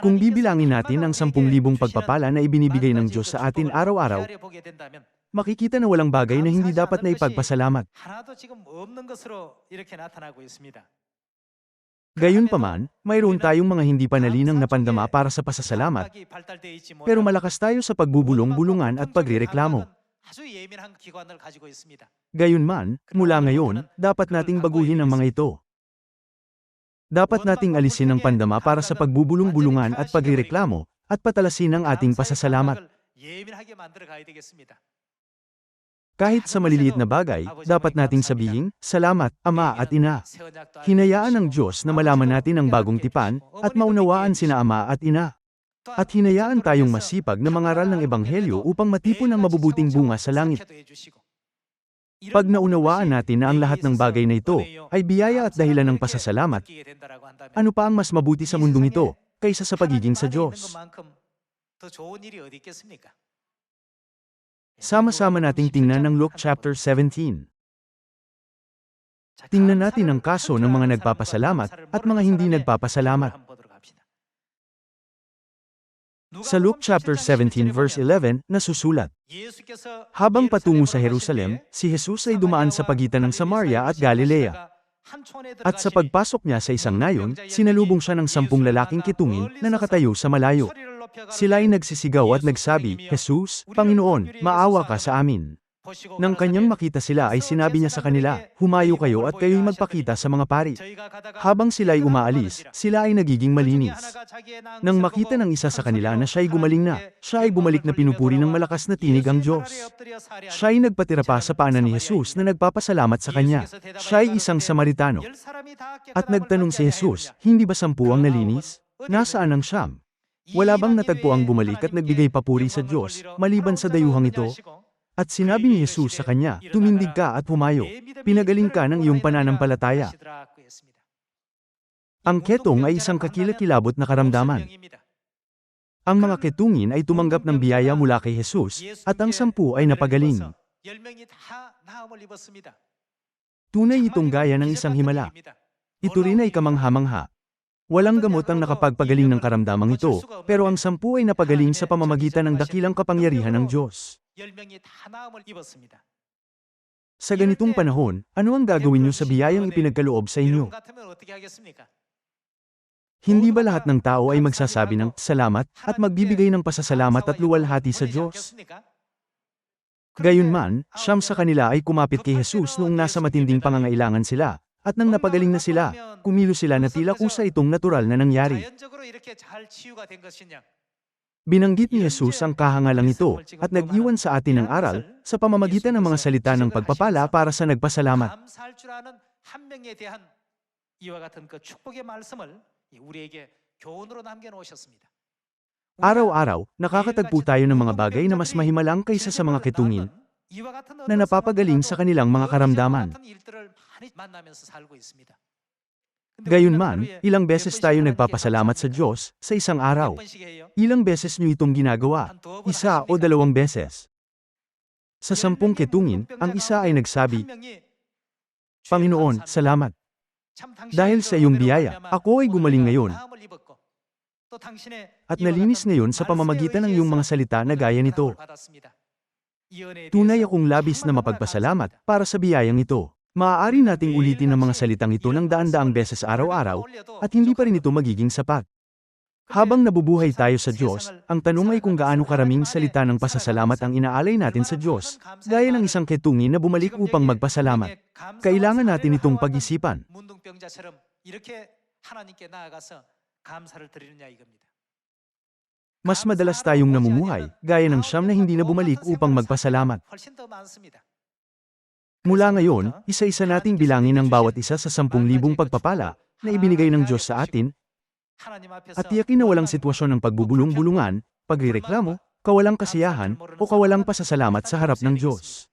Kung bibilangin natin ang 10,000 pagpapala na ibinibigay ng Diyos sa atin araw-araw, makikita na walang bagay na hindi dapat na ipagpasalamat. Gayunpaman, mayroon tayong mga hindi panalinang napandama para sa pasasalamat, pero malakas tayo sa pagbubulong-bulungan at pagrereklamo. Gayunman, mula ngayon, dapat nating baguhin ang mga ito. Dapat nating alisin ang pandama para sa pagbubulong-bulungan at pagrereklamo, at patalasin ang ating pasasalamat. Kahit sa maliliit na bagay, dapat nating sabihin, "Salamat, Ama at Ina." Hinayaan ng Diyos na malaman natin ang bagong tipan, at maunawaan sina Ama at Ina. At hinayaan tayong masipag na mangaral ng Ebanghelyo upang matipon ang mabubuting bunga sa langit. Pag naunawaan natin na ang lahat ng bagay na ito ay biyaya at dahilan ng pasasalamat, ano pa ang mas mabuti sa mundong ito kaysa sa pagiging sa Diyos? Sama-sama nating tingnan ang Luke chapter 17. Tingnan natin ang kaso ng mga nagpapasalamat at mga hindi nagpapasalamat. Sa Luke chapter 17 verse 11, nasusulat, habang patungo sa Jerusalem, si Jesus ay dumaan sa pagitan ng Samaria at Galilea. At sa pagpasok niya sa isang nayon, sinalubong siya ng 10 lalaking kitungin na nakatayo sa malayo. Sila ay nagsisigaw at nagsabi, "Jesus, Panginoon, maawa ka sa amin." Nang kanyang makita sila ay sinabi niya sa kanila, "Humayo kayo at kayo'y magpakita sa mga pari." Habang sila ay umaalis, sila ay nagiging malinis. Nang makita ng isa sa kanila na siya'y gumaling na, siya ay bumalik na pinupuri ng malakas na tinig ang Diyos. Siya ay nagpatira pa sa paanan ni Jesus na nagpapasalamat sa kanya. Siya ay isang Samaritano. At nagtanong si Jesus, "Hindi ba 10 ang nalinis? Nasaan ang 9? Wala bang natagpo ang bumalik at nagbigay papuri sa Diyos, maliban sa dayuhang ito?" At sinabi ni Jesus sa kanya, "Tumindig ka at humayo. Pinagaling ka ng iyong pananampalataya." Ang ketong ay isang kakilakilabot na karamdaman. Ang mga ketungin ay tumanggap ng biyaya mula kay Jesus, at ang 10 ay napagaling. Tunay itong gaya ng isang himala. Ito rin ay kamangha-mangha. Walang gamot ang nakapagpagaling ng karamdamang ito, pero ang 10 ay napagaling sa pamamagitan ng dakilang kapangyarihan ng Diyos. Sa ganitong panahon, ano ang gagawin niyo sa biyayang ipinagkaloob sa inyo? Hindi ba lahat ng tao ay magsasabi ng salamat at magbibigay ng pasasalamat at luwalhati sa Diyos? Gayunman, 9 sa kanila ay kumapit kay Jesus noong nasa matinding pangangailangan sila, at nang napagaling na sila, kumilos sila na tila kusa itong natural na nangyari. Binanggit ni Jesus ang kahangalang ito, at nag-iwan sa atin ng aral, sa pamamagitan ng mga salita ng pagpapala para sa nagpasalamat. Araw-araw, nakakatagpo tayo ng mga bagay na mas mahimalang kaysa sa mga ketungin, na napapagaling sa kanilang mga karamdaman. Gayunman, ilang beses tayo nagpapasalamat sa Diyos sa isang araw. Ilang beses niyo itong ginagawa? 1 o 2 beses? Sa 10 ketungin, ang isa ay nagsabi, "Panginoon, salamat. Dahil sa iyong biyaya, ako ay gumaling ngayon. At nalinis ngayon sa pamamagitan ng iyong mga salita na gaya nito." Tunay akong labis na mapagpasalamat para sa biyayang ito. Maaari nating ulitin ang mga salitang ito ng daan-daang beses araw-araw, at hindi pa rin ito magiging sapat. Habang nabubuhay tayo sa Diyos, ang tanong ay kung gaano karaming salita ng pasasalamat ang inaalay natin sa Diyos, gaya ng isang ketungin na bumalik upang magpasalamat. Kailangan natin itong pag-isipan. Mas madalas tayong namumuhay, gaya ng 9 na hindi na bumalik upang magpasalamat. Mula ngayon, isa-isa nating bilangin ang bawat isa sa 10,000 pagpapala na ibinigay ng Diyos sa atin, at tiyakin na walang sitwasyon ng pagbubulong-bulungan, pagrereklamo, kawalang kasiyahan, o kawalang pasasalamat sa harap ng Diyos.